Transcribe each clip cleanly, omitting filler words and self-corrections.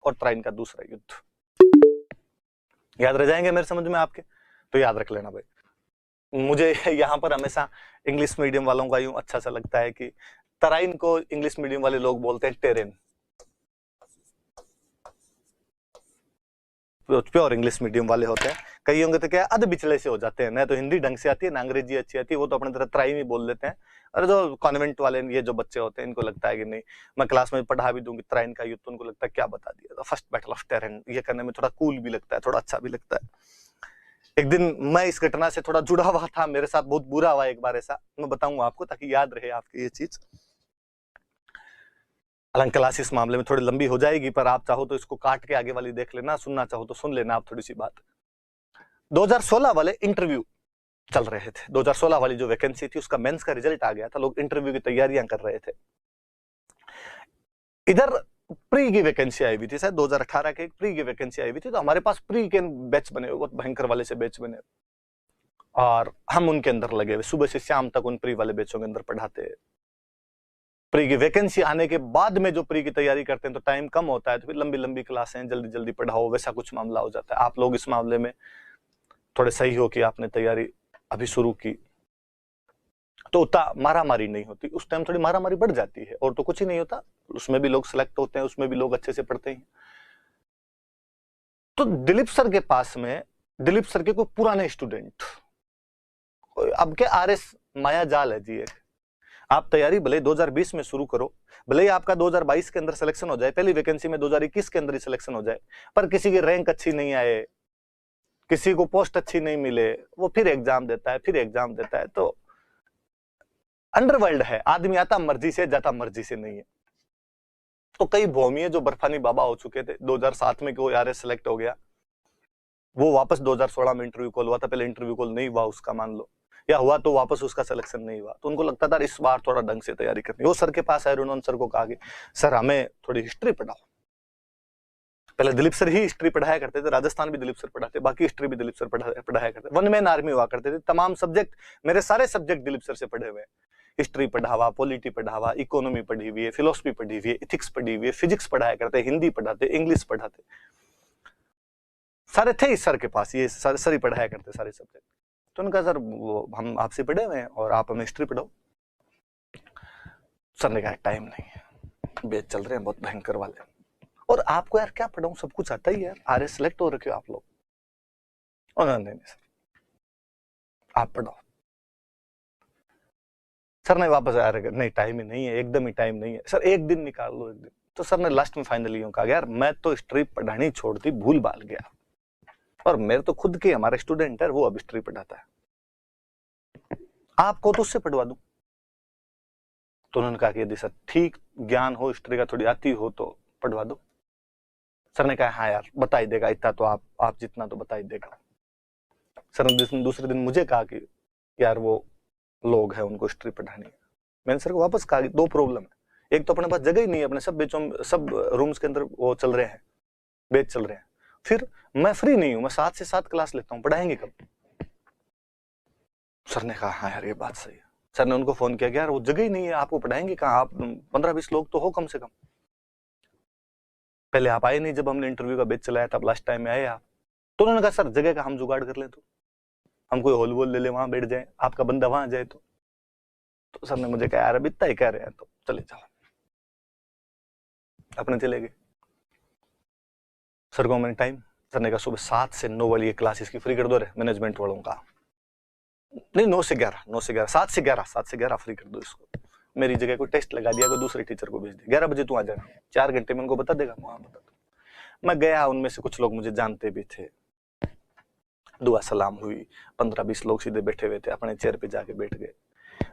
और तराइन का दूसरा युद्ध। याद रह जाएंगे मेरे समझ में आपके? तो याद रख लेना भाई। मुझे यहाँ पर हमेशा इंग्लिश मीडियम वालों का यूं अच्छा सा लगता है कि तराइन को इंग्लिश मीडियम वाले लोग बोलते हैं टेरेन। प्योर इंग्लिश मीडियम वाले होते हैं, कई होंगे तो क्या अध बिचले से हो जाते हैं, ना तो हिंदी ढंग से आती है ना अंग्रेजी अच्छी आती है, वो तो अपने तरह तराई में बोल लेते हैं। और जो कॉन्वेंट वाले ये जो बच्चे होते हैं इनको लगता है कि नहीं मैं क्लास में पढ़ा भी दूंगी तराइन का युद्ध, तो उनको लगता है क्या बता दिया, तो फर्स्ट बैटल ऑफ टेरेन ये करने में थोड़ा कूल भी लगता है, थोड़ा अच्छा भी लगता है। एक दिन मैं इस घटना से थोड़ा जुड़ा हुआ था, मेरे साथ बहुत बुरा हुआ एक बार ऐसा, मैं बताऊंगा आपको ताकि याद रहे आपकी ये चीज। हालांकि क्लास इस मामले में थोड़ी लंबी हो जाएगी, पर आप चाहो तो इसको काट के आगे वाली देख लेना, सुनना चाहो तो सुन लेना आप थोड़ी सी बात। 2016 वाले इंटरव्यू चल रहे थे, 2016 वाली जो वैकेंसी थी उसका मेंस का रिजल्ट आ गया था, लोग इंटरव्यू की तैयारियां कर रहे थे। इधर प्री की वैकेंसी आई हुई थी, शायद 2018 के प्री की वैकेंसी आई हुई थी, तो हमारे पास प्री के बैच बने हुए, बहुत भयंकर वाले से बैच बने, और हम उनके अंदर लगे हुए, सुबह से शाम तक उन प्री वाले बैचों के अंदर पढ़ाते। प्री की वैकेंसी आने के बाद में जो प्री की तैयारी करते हैं तो टाइम कम होता है, तो फिर लंबी लंबी क्लासें, जल्दी जल्दी पढ़ाओ, वैसा कुछ मामला हो जाता है। आप लोग इस मामले में थोड़े सही हो कि आपने तैयारी अभी शुरू की, तो उतना मारा मारी नहीं होती, उस टाइम थोड़ी मारा मारी बढ़ जाती है, और तो कुछ ही नहीं होता, उसमें भी लोग सिलेक्ट होते हैं, उसमें भी लोग अच्छे से पढ़ते हैं। तो दिलीप सर के पास में, दिलीप सर के कोई पुराने स्टूडेंट, अब के आरएस माया जाल है जी, एक आप तैयारी भले 2020 में शुरू करो, भले ही आपका 2022 के अंदर सिलेक्शन हो जाए, पहली वैकेंसी में 2021 के अंदर ही सिलेक्शन हो जाए, पर किसी की रैंक अच्छी नहीं आए, किसी को पोस्ट अच्छी नहीं मिले, वो फिर एग्जाम देता है, फिर एग्जाम देता है। तो अंडरवर्ल्ड है, आदमी आता मर्जी से, जाता मर्जी से नहीं है। तो कई भौमिये जो बर्फानी बाबा हो चुके थे, 2007 में कोई आरएस सेलेक्ट हो गया, वो वापस 2016 में इंटरव्यू कॉल हुआ था, पहले इंटरव्यू कॉल नहीं हुआ उसका मान लो, या हुआ तो वापस उसका सिलेक्शन नहीं हुआ, तो उनको लगता था इस बार थोड़ा ढंग से तैयारी करनी। वो सर के पास आए, उन्होंने सर को कहा कि सर हमें थोड़ी हिस्ट्री पढ़ाओ। पहले दिलीप सर ही हिस्ट्री पढ़ाया करते थे, राजस्थान भी दिलीप सर पढ़ाते, बाकी हिस्ट्री भी दिलीप सर पढ़ाया करते, वन मैन आर्मी हुआ करते थे, तमाम सब्जेक्ट, मेरे सारे सब्जेक्ट दिलीप सर से पढ़े हुए, हिस्ट्री पढ़ावा, पॉलिटी पढ़ावा, इकोनॉमी पढ़ी हुई है, फिलोसफी पढ़ी हुई है, इथिक्स पढ़ी हुई है, फिजिक्स पढ़ाया करते, हिंदी पढ़ाते, इंग्लिश पढ़ाते, सारे थे इस सर के पास, ये सर ही पढ़ाया करते सारे सब्जेक्ट। तो उनका सर हम आपसे पढ़े हुए हैं और आप हमें हिस्ट्री पढ़ाओ। सर ने कहा टाइम नहीं है, बैच चल रहे हैं बहुत भयंकर वाले, और आपको यार क्या पढ़ाऊं, सब कुछ आता ही है, आरएस सेलेक्ट हो रखे हो आप लोग। और नहीं सर आप पढ़ाओ। सर ने वापस आया, नहीं टाइम ही नहीं है, एकदम ही टाइम नहीं है सर, एक दिन निकाल लो, एक दिन। तो सर ने लास्ट में फाइनली यूं कहा यार मैं तो हिस्ट्री पढ़ानी छोड़ दी, भूल भाल गया, और मेरे तो खुद के हमारे स्टूडेंट है, वो अब हिस्ट्री पढ़ाता है, आपको तो उससे पढ़वा दूं। तो उन्होंने कहा कि यदि सर ठीक ज्ञान हो, हिस्ट्री का थोड़ी आती हो तो पढ़वा दो। सर ने कहा हाँ यार बता ही देगा इतना तो, आप जितना तो बता ही देगा। सर ने दूसरे दिन मुझे कहा कि यार वो लोग हैं उनको हिस्ट्री पढ़ानी है। मैंने सर को वापस कहा कि दो प्रॉब्लम है, एक तो अपने पास जगह ही नहीं है, अपने सब बेचों सब रूम्स के अंदर वो चल रहे हैं, बैच चल रहे हैं, फिर मैं फ्री नहीं हूं, मैं 7 से 7 क्लास लेता हूं, पढ़ाएंगे कब? सर ने कहा हाँ यार ये बात सही है। सर ने उनको फोन किया कि यार वो जगह ही नहीं है, आपको पढ़ाएंगे कहाँ, आप 15-20 लोग तो हो कम से कम, पहले आप आए नहीं जब हमने इंटरव्यू का बैच चलाया, तब लास्ट टाइम में आए आप। तो उन्होंने कहा सर जगह का हम जुगाड़ कर ले, तो हम कोई हॉल वॉल ले ले, वहां बैठ जाए, आपका बंदा वहां जाए। तो सर ने मुझे कहा यार अब इतना ही कह रहे हैं तो चले जाओ, अपने चले गए। सर को मैंने टाइम, सर ने कहा सुबह 7 से 9 वाली ये क्लास इसकी फ्री कर दो रे, मैनेजमेंट वालों का, नहीं 9 से 11, 9 से 11, 7 से 11, 7 से 11 फ्री कर दो इसको। मेरी जगह कोई टेस्ट लगा दिया, कोई दूसरे टीचर को भेज दिया, 11 बजे तू आ जाना, 4 घंटे में उनको बता देगा, वहां बता दो। मैं गया, उनमें से कुछ लोग मुझे जानते भी थे, दुआ सलाम हुई, 15-20 लोग सीधे बैठे हुए थे, अपने चेयर पे जाके बैठ गए।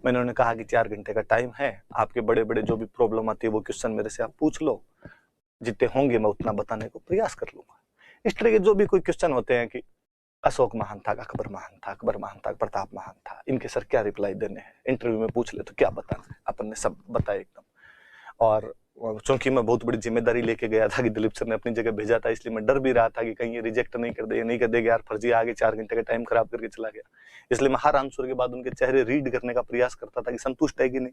मैंने उन्हें कहा कि 4 घंटे का टाइम है, आपके बड़े बड़े जो भी प्रॉब्लम आती है वो क्वेश्चन मेरे से आप पूछ लो, जितने होंगे मैं उतना बताने को प्रयास कर लूंगा। इस तरह के जो भी कोई क्वेश्चन होते हैं कि अशोक महान था, अकबर महान था, अकबर महान था, प्रताप महान था, इनके सर क्या रिप्लाई देने हैं, इंटरव्यू में पूछ ले तो क्या बताना है, अपन ने सब बताया एकदम। और चूंकि मैं बहुत बड़ी जिम्मेदारी लेके गया था कि दिलीप सर ने अपनी जगह भेजा था, इसलिए मैं डर भी रहा था कि कहीं ये रिजेक्ट नहीं कर दे, नहीं कर देगा यार, फर्जी आगे 4 घंटे का टाइम खराब करके चला गया। इसलिए मैं हर आंसर के बाद उनके चेहरे रीड करने का प्रयास करता था कि संतुष्ट है कि नहीं,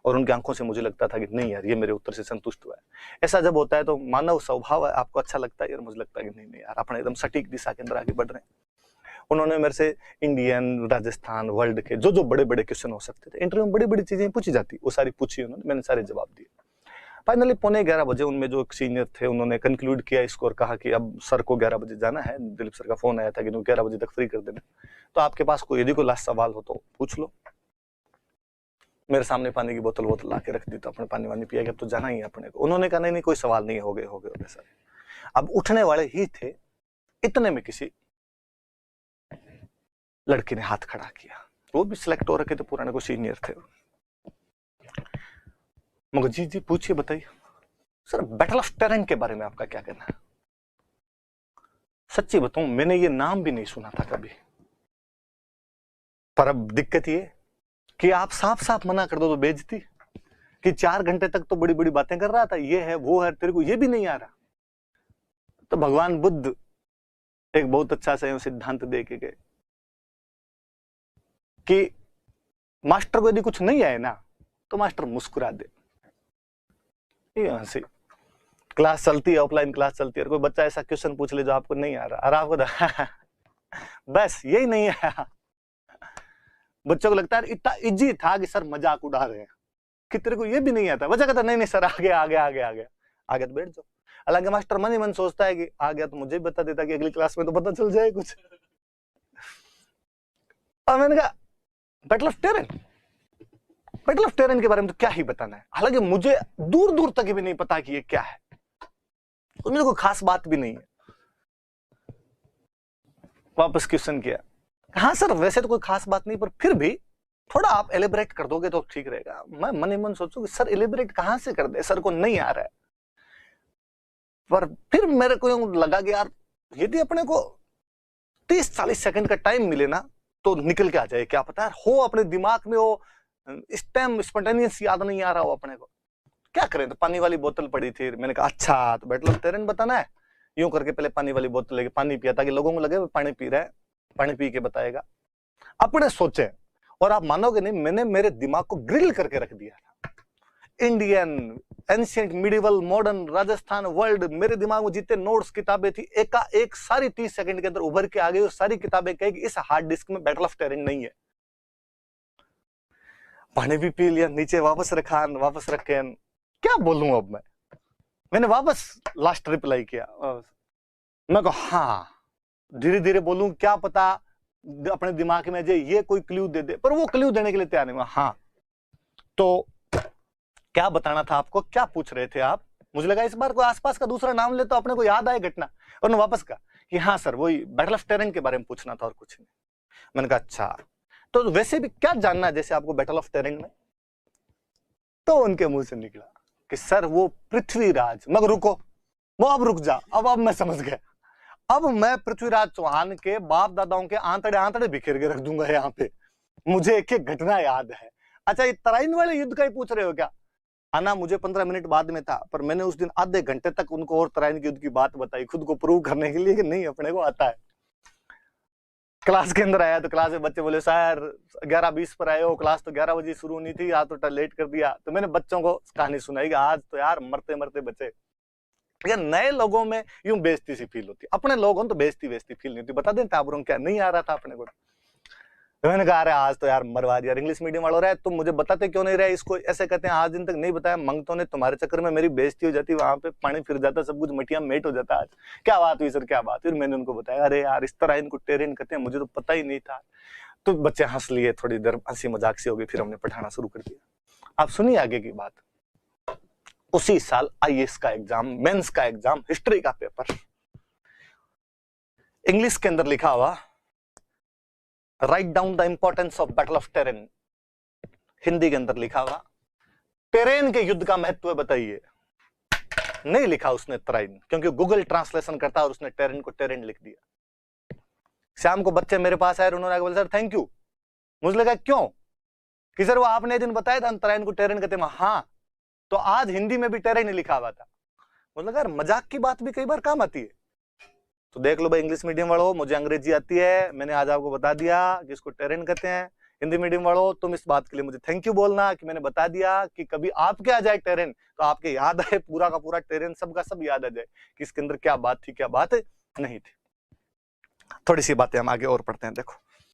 और उनकी आंखों से मुझे लगता था कि नहीं यार, ये मेरे उत्तर से संतुष्ट हुआ है। ऐसा जब होता है तो मानव स्वभाव है, आपको अच्छा लगता है यार, मुझे लगता है कि नहीं नहीं यार, अपने एकदम सटीक दिशा के अंदर आगे बढ़ रहे हैं। उन्होंने मेरे से इंडियन, राजस्थान, वर्ल्ड के जो जो बड़े बड़े क्वेश्चन हो सकते थे, इंटरव्यू में बड़ी बड़ी चीजें पूछी जाती, वो सारी पूछी उन्होंने, मैंने सारे जवाब दिए। फाइनली 11:15 बजे उनमें जो सीनियर थे उन्होंने कंक्लूड किया इसको और कहा कि अब सर को 11 बजे जाना है, दिलीप सर का फोन आया था कि 11 बजे तक फ्री कर देना, तो आपके पास कोई यदि कोई लास्ट सवाल हो तो पूछ लो। मेरे सामने पानी की बोतल ला के रख दी, तो अपने पानी वानी पिया, अब तो जाना ही है अपने को। उन्होंने कहा नहीं कोई सवाल नहीं, हो गए सर। अब उठने वाले ही थे, इतने में किसी लड़के ने हाथ खड़ा किया, वो भी सिलेक्ट हो रखे थे, पुराने को सीनियर थे। मगर जी जी पूछिए, बताइए सर, बैटल ऑफ टेरेन के बारे में आपका क्या कहना है? सच्ची बताऊं, मैंने ये नाम भी नहीं सुना था कभी। पर अब दिक्कत ये कि आप साफ साफ मना कर दो तो बेइज्जती, कि 4 घंटे तक तो बड़ी बड़ी बातें कर रहा था, ये है वो है, तेरे को ये भी नहीं आ रहा। तो भगवान बुद्ध एक बहुत अच्छा सा सिद्धांत दे के गए कि मास्टर को यदि कुछ नहीं आए ना तो मास्टर मुस्कुरा दे। हंसी क्लास चलती है, ऑफलाइन क्लास चलती है, कोई बच्चा ऐसा क्वेश्चन पूछ ले जो आपको नहीं आ रहा, और आपको बस यही नहीं आया। बच्चों को लगता है इतना इजी था कि सर मजाक उड़ा रहे हैं, कि तेरे को ये भी नहीं आता। बच्चा कहता नहीं नहीं सर, आगे आगे आगे आगे आगे तो बैठ जाओ। हालांकि मास्टर मन ही मन सोचता है कि आ गया तो मुझे बता देता कि अगली क्लास में तो पता चल जाए कुछ। और मैंने कहा battle of terrain, battle of terrain के बारे में तो क्या ही बताना है। हालांकि मुझे दूर दूर तक भी नहीं पता कि ये क्या है, उसमें कोई खास बात भी नहीं है। वापस क्वेश्चन किया, हाँ सर वैसे तो कोई खास बात नहीं, पर फिर भी थोड़ा आप एलिब्रेट कर दोगे तो ठीक रहेगा। मैं मन ही मन सोचूं कि सर एलिब्रेट कहां से कर दे, सर को नहीं आ रहा है। पर फिर मेरे को लगा कि यार यदि अपने को 30-40 सेकंड का टाइम मिले ना तो निकल के आ जाए, क्या पता हो अपने दिमाग में वो स्टेम स्पॉन्टेनियस याद नहीं आ रहा हो अपने को, क्या करें। तो पानी वाली बोतल पड़ी थी, मैंने कहा अच्छा तो बैटल ऑफ टेरेन बताना है, यूं करके पहले पानी वाली बोतल लेके पानी पिया, ताकि लोगों को लगे वो पानी पी रहा है, पानी पी के बताएगा। अपने सोचे, और आप मानोगे नहीं, मैंने मेरे दिमाग को ग्रिल करके रख दिया था। Indian, ancient, medieval, modern, Rajasthan, world, मेरे दिमाग में जितने नोट्स किताबें थी एक सारी 30 सेकंड के अंदर उभर के आ गई, और सारी किताबें कही कि इस हार्ड डिस्क में बैटल ऑफ टेरेन नहीं है। पानी भी पी लिया, नीचे वापस रखे, क्या बोलूं अब मैंने वापस लास्ट रिप्लाई किया, मैं कहा हाँ धीरे धीरे बोलूं, क्या पता अपने दिमाग में जो ये कोई क्लू दे दे, पर वो क्लू देने के लिए तैयार नहीं। हाँ तो क्या बताना था आपको, क्या पूछ रहे थे आप? मुझे लगा इस बार कोई आसपास का दूसरा नाम ले तो अपने को याद आए घटना, और वापस कहा कि हाँ सर वही बैटल ऑफ टेरेन के बारे में पूछना था और कुछ नहीं। मैंने कहा अच्छा तो वैसे भी क्या जानना है जैसे आपको बैटल ऑफ टेरेन में? तो उनके मुंह से निकला कि सर वो पृथ्वीराज। मगर रुको, वो अब रुक जा, अब मैं समझ गया। अब मैं पृथ्वीराज चौहान के बाप दादाओं के आंतड़े बिखेर के रख दूंगा यहाँ पे, मुझे एक एक घटना याद है। अच्छा ये तराइन वाले युद्ध का ही पूछ रहे हो क्या? आना मुझे 15 मिनट बाद में था, पर मैंने उस दिन आधे घंटे तक उनको और तराइन के युद्ध की बात बताई, खुद को प्रूव करने के लिए कि नहीं अपने को आता है। क्लास के अंदर आया तो क्लास में बच्चे बोले सर 11:20 पर आए हो, क्लास तो 11 बजे शुरू नहीं थी, आज तो लेट कर दिया। तो मैंने बच्चों को कहानी सुनाई कि आज तो यार मरते मरते बचे। नए लोगों में यूं बेइज्जती सी फील होती, अपने लोगों तो बेइज्जती फील नहीं होती। बता दें टाबरों क्या नहीं आ रहा था अपने को। तो मैंने कहा अरे आज तो यार मरवा दिया, इंग्लिश मीडियम वालों रहे तुम मुझे बताते क्यों नहीं रहे इसको, ऐसे कहते हैं आज दिन तक नहीं बताया, मंगतों ने तुम्हारे चक्कर में मेरी बेइज्जती हो जाती, वहां पे पानी फिर जाता, सब कुछ मटिया मेट हो जाता। आज क्या बात हुई सर, क्या बात हुई? मैंने उनको बताया अरे यार इस तरह इनको टेरेन कहते हैं, मुझे तो पता ही नहीं था। तो बच्चे हंस लिए, थोड़ी देर हंसी मजाक सी हो गई, फिर हमने पढ़ाना शुरू कर दिया। आप सुनिए आगे की बात। उसी साल आईएएस का एग्जाम, मेंस का एग्जाम, हिस्ट्री का पेपर, इंग्लिश के अंदर लिखा हुआ write down the importance of battle of terrain, Hindi के अंदर लिखा हुआ टेरेन के युद्ध का महत्व बताइए। नहीं लिखा उसने तराइन, क्योंकि गूगल ट्रांसलेशन करता और उसने टेरेन को टेरेन लिख दिया। शाम को बच्चे मेरे पास आए, उन्होंने बोला सर थैंक यू। मुझे लगा क्यों? कि सर वो आपने दिन बताया था तराइन को टेरेन कहते हैं। हाँ तो आज हिंदी में भी टेरेन ही लिखा हुआ था। मुझे लगा मजाक की बात भी कई बार काम आती है। तो देख लो भाई इंग्लिश मीडियम वालों, मुझे अंग्रेजी आती है, मैंने आज आपको बता दिया कि इसको टेरेन कहते हैं। हिंदी मीडियम वालों, तुम इस बात के लिए मुझे थैंक यू बोलना कि मैंने बता दिया कि कभी आपके आ जाए टेरेन तो आपके याद आए पूरा का पूरा टेरेन, सबका सब याद आ जाए कि इसके अंदर क्या बात थी क्या बात नहीं थी। थोड़ी सी बातें हम आगे और पढ़ते हैं। देखो